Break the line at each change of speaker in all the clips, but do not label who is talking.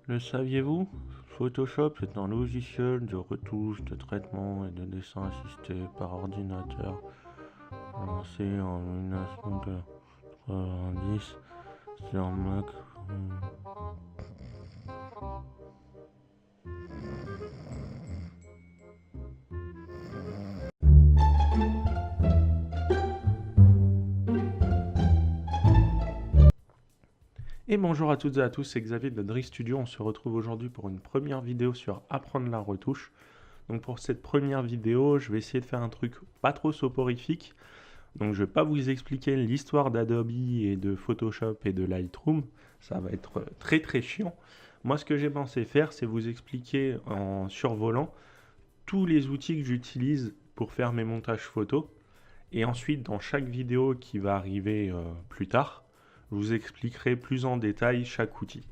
Le saviez-vous? Photoshop est un logiciel de retouche, de traitement et de dessin assisté par ordinateur, lancé en 1990 sur Mac. Et bonjour à toutes et à tous, c'est Xavier de Dri Studio. On se retrouve aujourd'hui pour une première vidéo sur apprendre la retouche. Donc pour cette première vidéo, je vais essayer de faire un truc pas trop soporifique. Donc je vais pas vous expliquer l'histoire d'Adobe et de Photoshop et de Lightroom. Ça va être très très chiant. Moi, ce que j'ai pensé faire, c'est vous expliquer en survolant tous les outils que j'utilise pour faire mes montages photos. Et ensuite, dans chaque vidéo qui va arriver plus tard, je vous expliquerai plus en détail chaque outil.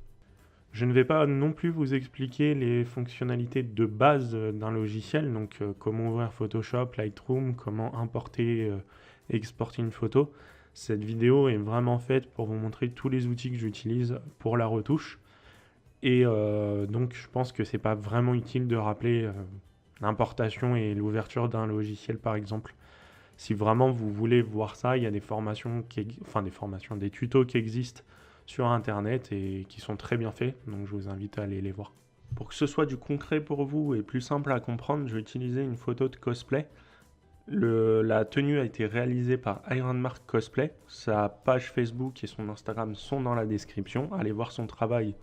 Je ne vais pas non plus vous expliquer les fonctionnalités de base d'un logiciel, donc comment ouvrir Photoshop, Lightroom, comment importer et exporter une photo. Cette vidéo est vraiment faite pour vous montrer tous les outils que j'utilise pour la retouche. Et donc je pense que c'est pas vraiment utile de rappeler l'importation et l'ouverture d'un logiciel par exemple. Si vraiment vous voulez voir ça, il y a des formations, des tutos qui existent sur internet et qui sont très bien faits, donc je vous invite à aller les voir. Pour que ce soit du concret pour vous et plus simple à comprendre, je vais utiliser une photo de cosplay. La tenue a été réalisée par Ironmark Cosplay. Sa page Facebook et son Instagram sont dans la description. Allez voir son travail.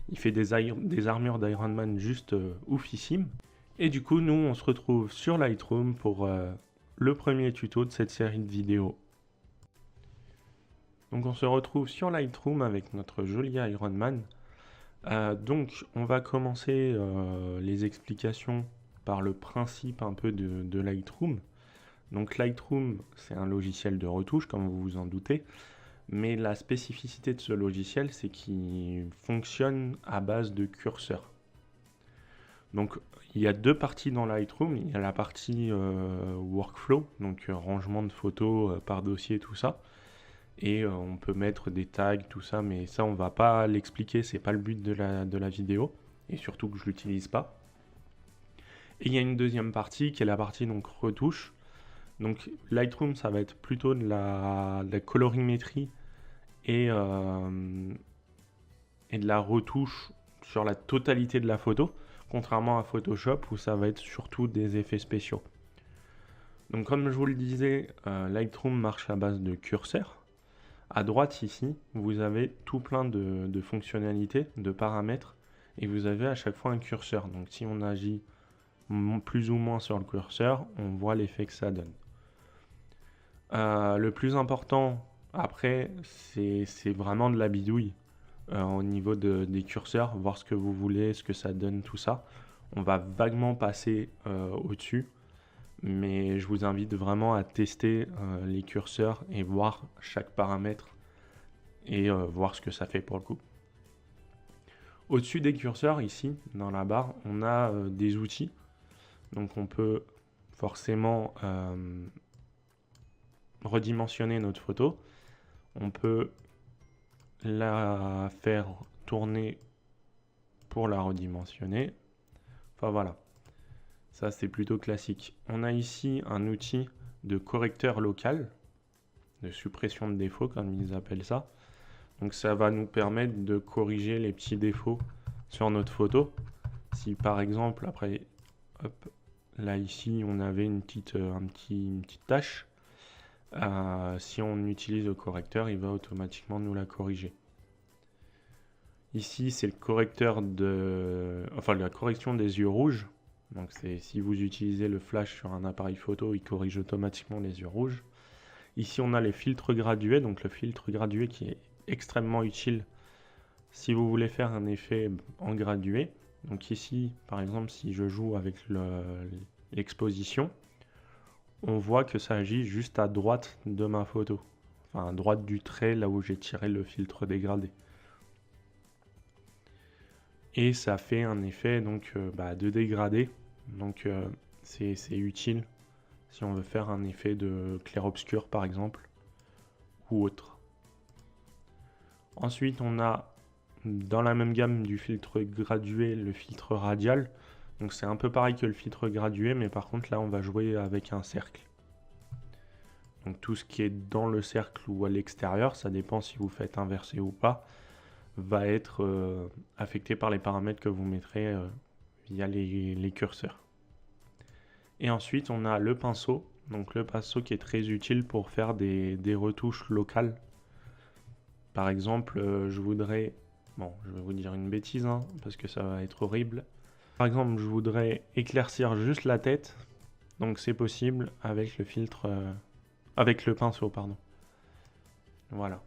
Il fait des armures d'Iron Man juste oufissimes. Et du coup, nous, on se retrouve sur Lightroom pour le premier tuto de cette série de vidéos. Donc on se retrouve sur Lightroom avec notre joli Iron Man. Donc on va commencer les explications par le principe un peu de Lightroom. Donc Lightroom, c'est un logiciel de retouche, comme vous vous en doutez. Mais la spécificité de ce logiciel, c'est qu'il fonctionne à base de curseur. Donc il y a deux parties dans Lightroom. Il y a la partie workflow, donc rangement de photos par dossier, tout ça. Et on peut mettre des tags, tout ça, mais ça on va pas l'expliquer, c'est pas le but de la vidéo. Et surtout que je l'utilise pas. Et il y a une deuxième partie qui est la partie donc retouche. Donc Lightroom, ça va être plutôt de la colorimétrie et de la retouche sur la totalité de la photo, contrairement à Photoshop où ça va être surtout des effets spéciaux. Donc comme je vous le disais, Lightroom marche à base de curseur. À droite ici, vous avez tout plein de fonctionnalités, de paramètres, et vous avez à chaque fois un curseur. Donc si on agit plus ou moins sur le curseur, on voit l'effet que ça donne. Le plus important après, c'est vraiment de la bidouille au niveau des curseurs, voir ce que vous voulez, ce que ça donne, tout ça. On va vaguement passer au-dessus, mais je vous invite vraiment à tester les curseurs et voir chaque paramètre et voir ce que ça fait pour le coup. Au-dessus des curseurs, ici, dans la barre, on a des outils. Donc on peut forcément redimensionner notre photo. On peut la faire tourner pour la redimensionner. Enfin voilà, ça c'est plutôt classique. On a ici un outil de correcteur local, de suppression de défauts comme ils appellent ça. Donc ça va nous permettre de corriger les petits défauts sur notre photo. Si par exemple, après, hop, là ici on avait une petite tache, si on utilise le correcteur, il va automatiquement nous la corriger. Ici c'est le correcteur la correction des yeux rouges. Donc c'est si vous utilisez le flash sur un appareil photo, il corrige automatiquement les yeux rouges. Ici on a les filtres gradués, donc le filtre gradué qui est extrêmement utile si vous voulez faire un effet en gradué. Donc ici par exemple si je joue avec l'exposition, on voit que ça agit juste à droite de ma photo, enfin à droite du trait là où j'ai tiré le filtre dégradé. Et ça fait un effet donc de dégradé, donc c'est utile si on veut faire un effet de clair-obscur par exemple ou autre. Ensuite on a dans la même gamme du filtre gradué, le filtre radial. Donc c'est un peu pareil que le filtre gradué, mais par contre là on va jouer avec un cercle. Donc tout ce qui est dans le cercle ou à l'extérieur, ça dépend si vous faites inverser ou pas, va être affecté par les paramètres que vous mettrez via les curseurs. Et ensuite on a le pinceau, donc le pinceau qui est très utile pour faire des retouches locales. Par exemple, je voudrais, bon je vais vous dire une bêtise hein, parce que ça va être horrible. Par exemple, je voudrais éclaircir juste la tête, donc c'est possible avec le filtre, avec le pinceau, pardon. Voilà.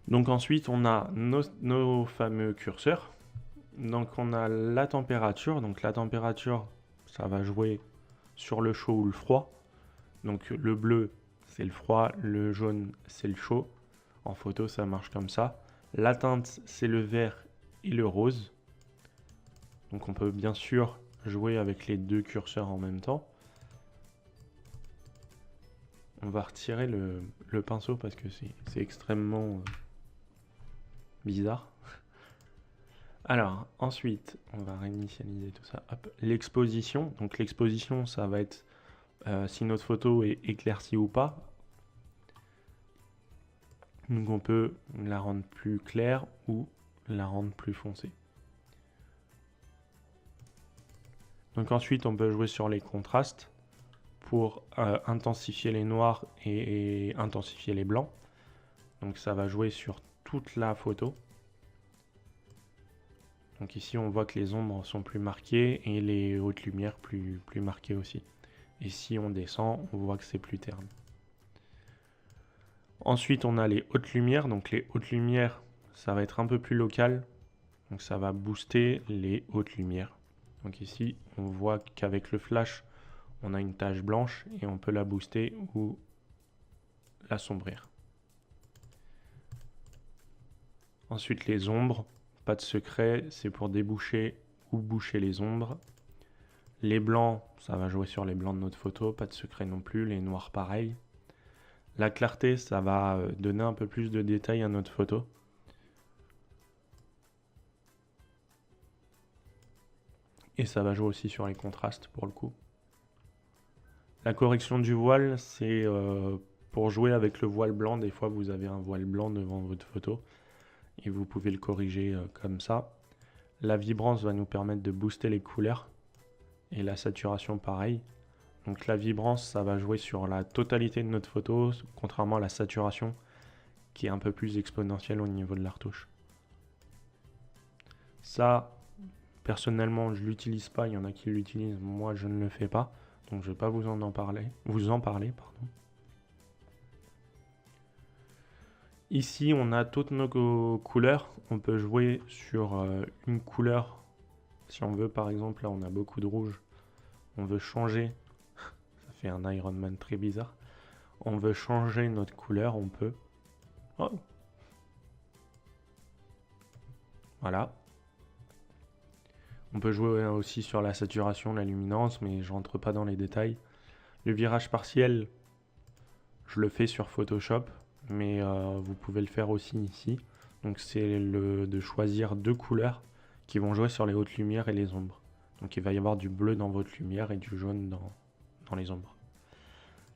Donc ensuite, on a nos fameux curseurs. Donc on a la température. Donc la température, ça va jouer sur le chaud ou le froid. Donc le bleu, c'est le froid. Le jaune, c'est le chaud. En photo, ça marche comme ça. La teinte, c'est le vert et le rose. Donc on peut bien sûr jouer avec les deux curseurs en même temps. On va retirer le pinceau parce que c'est extrêmement bizarre. Alors, ensuite, on va réinitialiser tout ça. L'exposition. Donc l'exposition, ça va être si notre photo est éclaircie ou pas. Donc on peut la rendre plus claire ou la rendre plus foncée. Donc ensuite, on peut jouer sur les contrastes pour intensifier les noirs et intensifier les blancs. Donc ça va jouer sur toute la photo. Donc ici on voit que les ombres sont plus marquées et les hautes lumières plus marquées aussi. Et si on descend, on voit que c'est plus terne. Ensuite on a les hautes lumières. Donc les hautes lumières, ça va être un peu plus local. Donc ça va booster les hautes lumières. Donc ici on voit qu'avec le flash, on a une tache blanche et on peut la booster ou l'assombrir. Ensuite les ombres, pas de secret, c'est pour déboucher ou boucher les ombres. Les blancs, ça va jouer sur les blancs de notre photo, pas de secret non plus, les noirs pareil. La clarté, ça va donner un peu plus de détails à notre photo. Et ça va jouer aussi sur les contrastes pour le coup. La correction du voile, c'est pour jouer avec le voile blanc. Des fois, vous avez un voile blanc devant votre photo et vous pouvez le corriger comme ça. La vibrance va nous permettre de booster les couleurs et la saturation pareil. Donc la vibrance, ça va jouer sur la totalité de notre photo, contrairement à la saturation qui est un peu plus exponentielle au niveau de la retouche. Ça, personnellement, je l'utilise pas. Il y en a qui l'utilisent, moi je ne le fais pas. Donc je ne vais pas vous en parler. Ici, on a toutes nos couleurs. On peut jouer sur une couleur. Si on veut, par exemple, là, on a beaucoup de rouge. On veut changer. Ça fait un Iron Man très bizarre. On veut changer notre couleur, on peut. Oh. Voilà. On peut jouer aussi sur la saturation, la luminance, mais je rentre pas dans les détails. Le virage partiel, je le fais sur Photoshop, mais vous pouvez le faire aussi ici. Donc c'est de choisir deux couleurs qui vont jouer sur les hautes lumières et les ombres. Donc il va y avoir du bleu dans votre lumière et du jaune dans les ombres.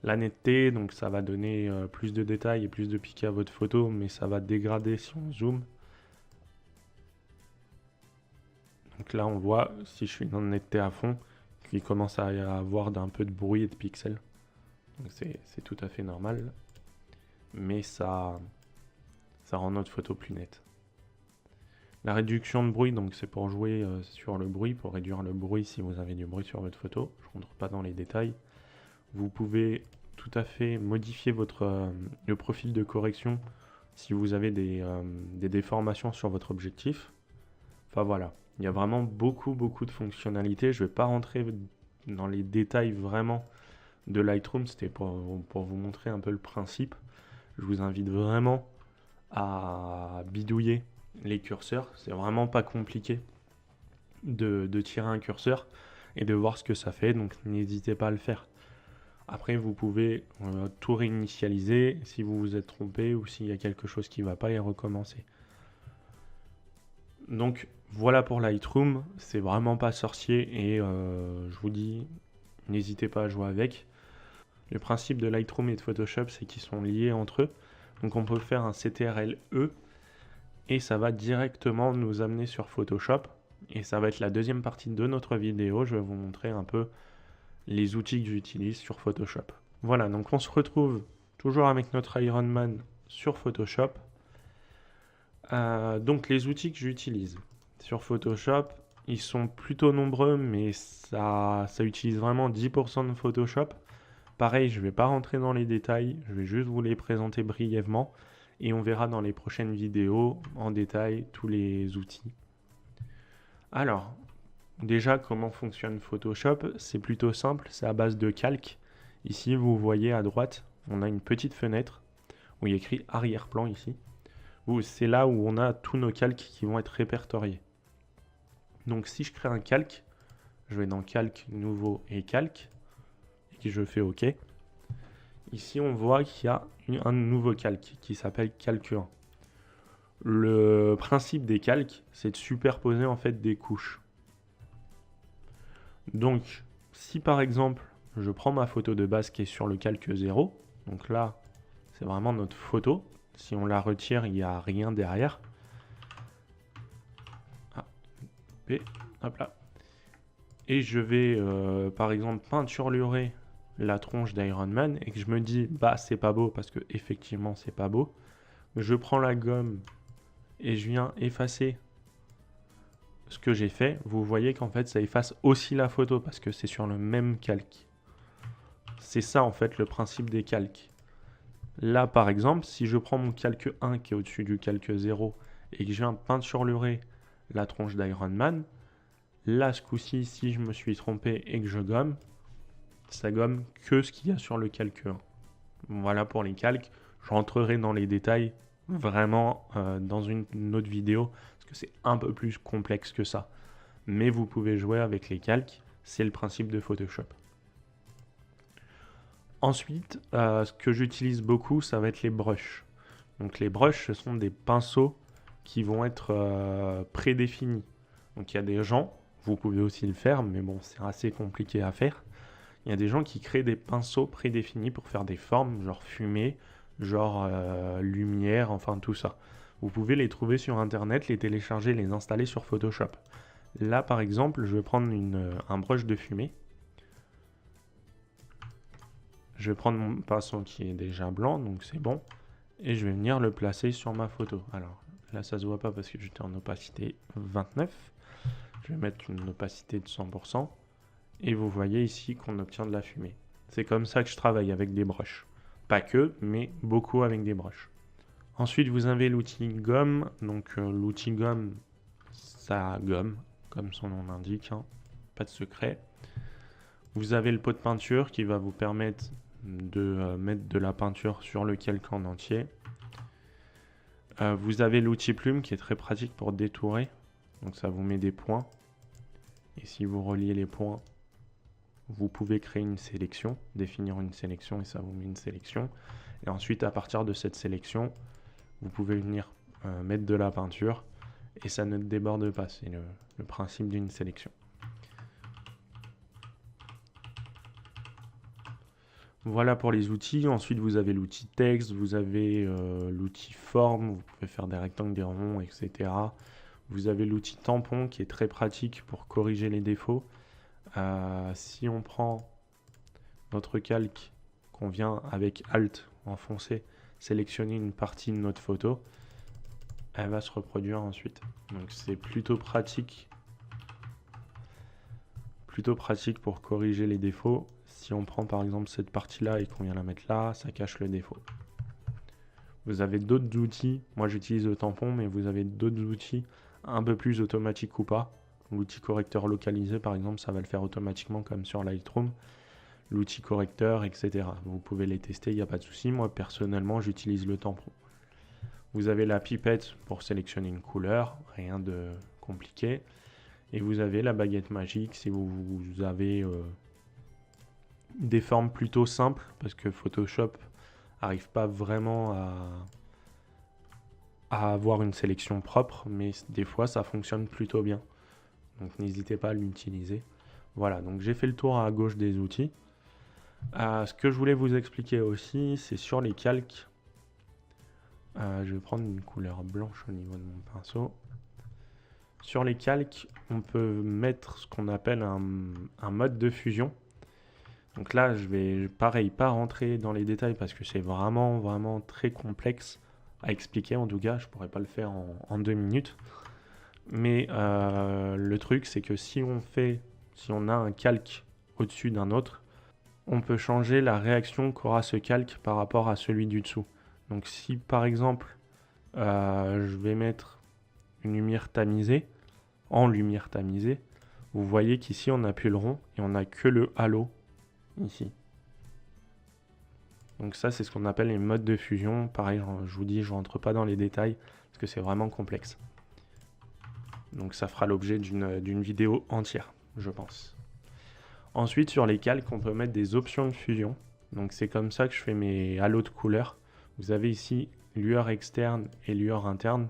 La netteté, donc ça va donner plus de détails et plus de piqué à votre photo, mais ça va dégrader si on zoome. Donc là on voit, si je suis dans netteté à fond, qu'il commence à y avoir un peu de bruit et de pixels. Donc c'est tout à fait normal. Mais ça rend notre photo plus nette. La réduction de bruit, donc c'est pour jouer sur le bruit, pour réduire le bruit si vous avez du bruit sur votre photo. Je ne rentre pas dans les détails. Vous pouvez tout à fait modifier le profil de correction si vous avez des déformations sur votre objectif. Enfin voilà, il y a vraiment beaucoup de fonctionnalités. Je ne vais pas rentrer dans les détails vraiment de Lightroom, c'était pour vous montrer un peu le principe. Je vous invite vraiment à bidouiller les curseurs. C'est vraiment pas compliqué de tirer un curseur et de voir ce que ça fait, donc n'hésitez pas à le faire. Après, vous pouvez tout réinitialiser si vous vous êtes trompé ou s'il y a quelque chose qui ne va pas et recommencer. Donc voilà pour Lightroom, c'est vraiment pas sorcier et je vous dis, n'hésitez pas à jouer avec. Le principe de Lightroom et de Photoshop, c'est qu'ils sont liés entre eux. Donc on peut faire un CTRL-E et ça va directement nous amener sur Photoshop. Et ça va être la deuxième partie de notre vidéo. Je vais vous montrer un peu les outils que j'utilise sur Photoshop. Voilà, donc on se retrouve toujours avec notre Iron Man sur Photoshop. Donc les outils que j'utilise sur Photoshop, ils sont plutôt nombreux, mais ça utilise vraiment 10% de Photoshop. Pareil, je ne vais pas rentrer dans les détails, je vais juste vous les présenter brièvement et on verra dans les prochaines vidéos en détail tous les outils. Alors, déjà comment fonctionne Photoshop? C'est plutôt simple, c'est à base de calque. Ici, vous voyez à droite, on a une petite fenêtre où il y a écrit arrière-plan ici. C'est là où on a tous nos calques qui vont être répertoriés. Donc si je crée un calque, je vais dans calque, nouveau et calque, et je fais OK. Ici on voit qu'il y a un nouveau calque qui s'appelle calque 1. Le principe des calques, c'est de superposer en fait des couches. Donc si par exemple je prends ma photo de base qui est sur le calque 0, donc là c'est vraiment notre photo. Si on la retire, il n'y a rien derrière. Hop là. Et je vais par exemple peinturer la tronche d'Iron Man et que je me dis bah c'est pas beau parce que effectivement c'est pas beau. Je prends la gomme et je viens effacer ce que j'ai fait. Vous voyez qu'en fait ça efface aussi la photo parce que c'est sur le même calque. C'est ça en fait le principe des calques. Là par exemple, si je prends mon calque 1 qui est au-dessus du calque 0 et que je viens peinturer la tronche d'Iron Man, là ce coup-ci, si je me suis trompé et que je gomme, ça gomme que ce qu'il y a sur le calque 1. Voilà pour les calques. Je rentrerai dans les détails vraiment dans une autre vidéo parce que c'est un peu plus complexe que ça. Mais vous pouvez jouer avec les calques, c'est le principe de Photoshop. Ensuite, ce que j'utilise beaucoup, ça va être les brushes. Donc les brushes, ce sont des pinceaux qui vont être prédéfinis. Donc il y a des gens, vous pouvez aussi le faire, mais bon, c'est assez compliqué à faire. Il y a des gens qui créent des pinceaux prédéfinis pour faire des formes, genre fumée, genre lumière, enfin tout ça. Vous pouvez les trouver sur internet, les télécharger, les installer sur Photoshop. Là par exemple, je vais prendre un brush de fumée. Je vais prendre mon pinceau qui est déjà blanc, donc c'est bon. Et je vais venir le placer sur ma photo. Alors là ça se voit pas parce que j'étais en opacité 29. Je vais mettre une opacité de 100%. Et vous voyez ici qu'on obtient de la fumée. C'est comme ça que je travaille avec des brushes. Pas que, mais beaucoup avec des brushes. Ensuite, vous avez l'outil gomme. Donc l'outil gomme, ça gomme, comme son nom l'indique, hein. Pas de secret. Vous avez le pot de peinture qui va vous permettre de mettre de la peinture sur le calque en entier. Vous avez l'outil plume qui est très pratique pour détourer. Donc ça vous met des points. Et si vous reliez les points, vous pouvez créer une sélection, définir une sélection et ça vous met une sélection. Et ensuite, à partir de cette sélection, vous pouvez venir mettre de la peinture et ça ne déborde pas. C'est le principe d'une sélection. Voilà pour les outils. Ensuite, vous avez l'outil texte, vous avez l'outil forme, vous pouvez faire des rectangles, des ronds, etc. Vous avez l'outil tampon qui est très pratique pour corriger les défauts. Si on prend notre calque, qu'on vient avec Alt enfoncé, sélectionner une partie de notre photo, elle va se reproduire ensuite. Donc c'est plutôt pratique pour corriger les défauts. Si on prend par exemple cette partie-là et qu'on vient la mettre là, ça cache le défaut. Vous avez d'autres outils, moi j'utilise le tampon, mais vous avez d'autres outils un peu plus automatiques ou pas. L'outil correcteur localisé par exemple, ça va le faire automatiquement comme sur Lightroom. L'outil correcteur, etc. Vous pouvez les tester, il n'y a pas de souci. Moi personnellement, j'utilise le tampon. Vous avez la pipette pour sélectionner une couleur, rien de compliqué. Et vous avez la baguette magique si vous avez des formes plutôt simples, parce que Photoshop n'arrive pas vraiment à avoir une sélection propre, mais des fois ça fonctionne plutôt bien. Donc n'hésitez pas à l'utiliser. Voilà, donc j'ai fait le tour à gauche des outils. Ce que je voulais vous expliquer aussi, c'est sur les calques. Je vais prendre une couleur blanche au niveau de mon pinceau. Sur les calques, on peut mettre ce qu'on appelle un mode de fusion. Donc là, je vais pareil, pas rentrer dans les détails parce que c'est vraiment très complexe à expliquer. En tout cas, je pourrais pas le faire en 2 minutes. Mais le truc, c'est que si on a un calque au-dessus d'un autre, on peut changer la réaction qu'aura ce calque par rapport à celui du dessous. Donc si par exemple, je vais mettre une lumière tamisée, en lumière tamisée, vous voyez qu'ici on n'a plus le rond et on n'a que le halo ici. Donc ça, c'est ce qu'on appelle les modes de fusion. Pareil, je vous dis, je rentre pas dans les détails parce que c'est vraiment complexe. Donc ça fera l'objet d'une vidéo entière, je pense. Ensuite, sur les calques, on peut mettre des options de fusion. Donc c'est comme ça que je fais mes halos de couleurs. Vous avez ici lueur externe et lueur interne.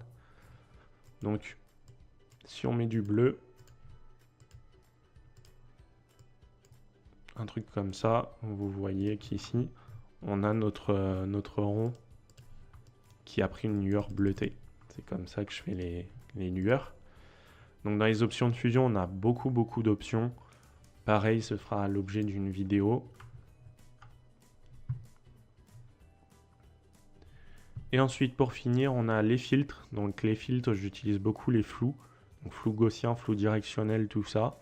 Donc si on met du bleu, un truc comme ça, vous voyez qu'ici, on a notre rond qui a pris une lueur bleutée. C'est comme ça que je fais les lueurs. Donc dans les options de fusion, on a beaucoup d'options. Pareil, ce sera l'objet d'une vidéo. Et ensuite, pour finir, on a les filtres. Donc les filtres, j'utilise beaucoup les flous. Donc flou gaussien, flou directionnel, tout ça.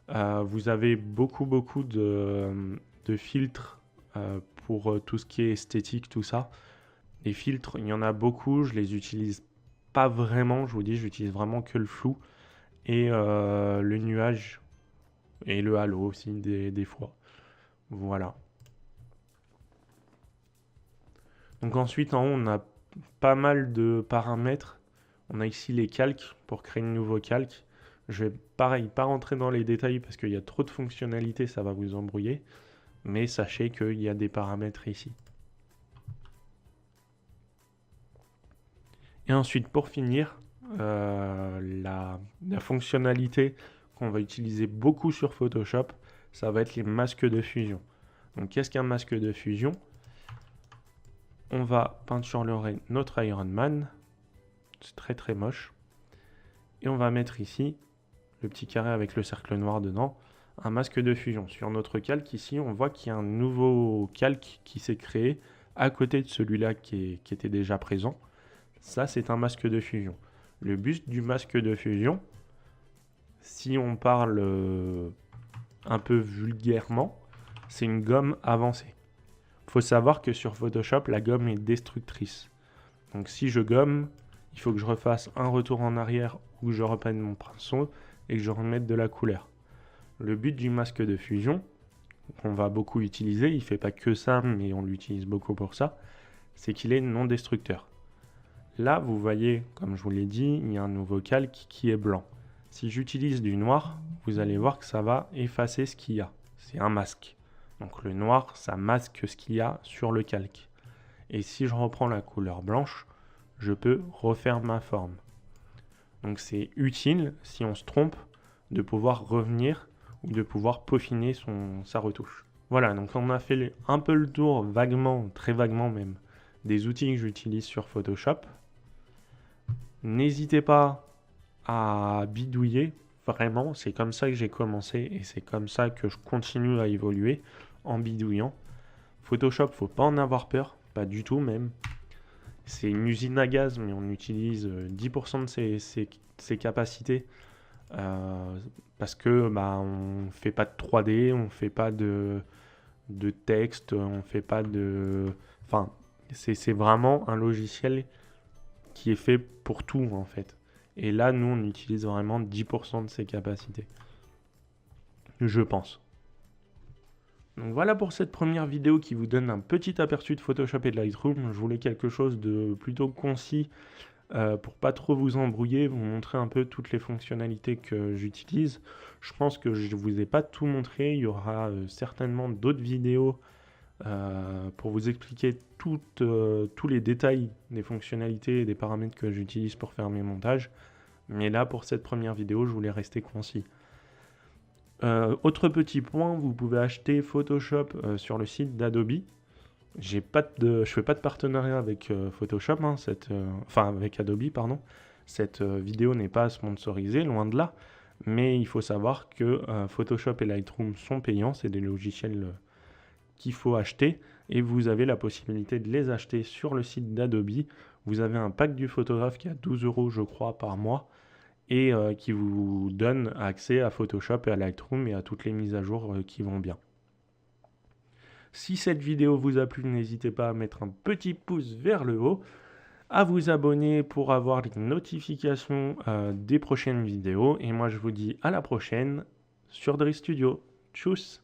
Vous avez beaucoup de filtres pour tout ce qui est esthétique, tout ça. Les filtres, il y en a beaucoup, je les utilise pas vraiment, je vous dis, j'utilise vraiment que le flou et le nuage et le halo aussi des fois. Voilà. Donc ensuite, en haut, on a pas mal de paramètres. On a ici les calques pour créer un nouveau calque. Je vais pareil, pas rentrer dans les détails parce qu'il y a trop de fonctionnalités, ça va vous embrouiller. Mais sachez qu'il y a des paramètres ici. Et ensuite, pour finir, la fonctionnalité qu'on va utiliser beaucoup sur Photoshop, ça va être les masques de fusion. Donc, qu'est-ce qu'un masque de fusion? On va peinturer notre Iron Man. C'est très moche. Et on va mettre ici, le petit carré avec le cercle noir dedans, un masque de fusion. Sur notre calque ici, on voit qu'il y a un nouveau calque qui s'est créé à côté de celui-là qui était déjà présent. Ça, c'est un masque de fusion. Le but du masque de fusion, si on parle un peu vulgairement, c'est une gomme avancée. Il faut savoir que sur Photoshop, la gomme est destructrice. Donc si je gomme, il faut que je refasse un retour en arrière où je repeigne mon pinceau et que je remette de la couleur. Le but du masque de fusion, qu'on va beaucoup utiliser, il ne fait pas que ça, mais on l'utilise beaucoup pour ça, c'est qu'il est non destructeur. Là, vous voyez, comme je vous l'ai dit, il y a un nouveau calque qui est blanc. Si j'utilise du noir, vous allez voir que ça va effacer ce qu'il y a. C'est un masque. Donc le noir, ça masque ce qu'il y a sur le calque. Et si je reprends la couleur blanche, je peux refaire ma forme. Donc c'est utile, si on se trompe, de pouvoir revenir ou de pouvoir peaufiner sa retouche. Voilà, donc on a fait un peu le tour vaguement, très vaguement même, des outils que j'utilise sur Photoshop. N'hésitez pas à bidouiller, vraiment, c'est comme ça que j'ai commencé et c'est comme ça que je continue à évoluer en bidouillant. Photoshop, faut pas en avoir peur, pas du tout même. C'est une usine à gaz, mais on utilise 10% de ses capacités parce que on fait pas de 3D, on fait pas de texte, on fait pas de... Enfin, c'est vraiment un logiciel qui est fait pour tout en fait. Et là, nous, on utilise vraiment 10% de ses capacités. Je pense. Donc voilà pour cette première vidéo qui vous donne un petit aperçu de Photoshop et de Lightroom. Je voulais quelque chose de plutôt concis pour pas trop vous embrouiller, vous montrer un peu toutes les fonctionnalités que j'utilise. Je pense que je vous ai pas tout montré. Il y aura certainement d'autres vidéos pour vous expliquer tous les détails des fonctionnalités et des paramètres que j'utilise pour faire mes montages. Mais là, pour cette première vidéo, je voulais rester concis. Autre petit point, vous pouvez acheter Photoshop sur le site d'Adobe. Je fais pas de partenariat avec Photoshop, hein, enfin avec Adobe, pardon. Cette vidéo n'est pas sponsorisée, loin de là. Mais il faut savoir que Photoshop et Lightroom sont payants, c'est des logiciels qu'il faut acheter. Et vous avez la possibilité de les acheter sur le site d'Adobe. Vous avez un pack du photographe qui est à 12 € je crois par mois. Et qui vous donne accès à Photoshop et à Lightroom et à toutes les mises à jour qui vont bien. Si cette vidéo vous a plu, n'hésitez pas à mettre un petit pouce vers le haut, à vous abonner pour avoir les notifications des prochaines vidéos. Et moi je vous dis à la prochaine sur Driss Studio. Tchuss!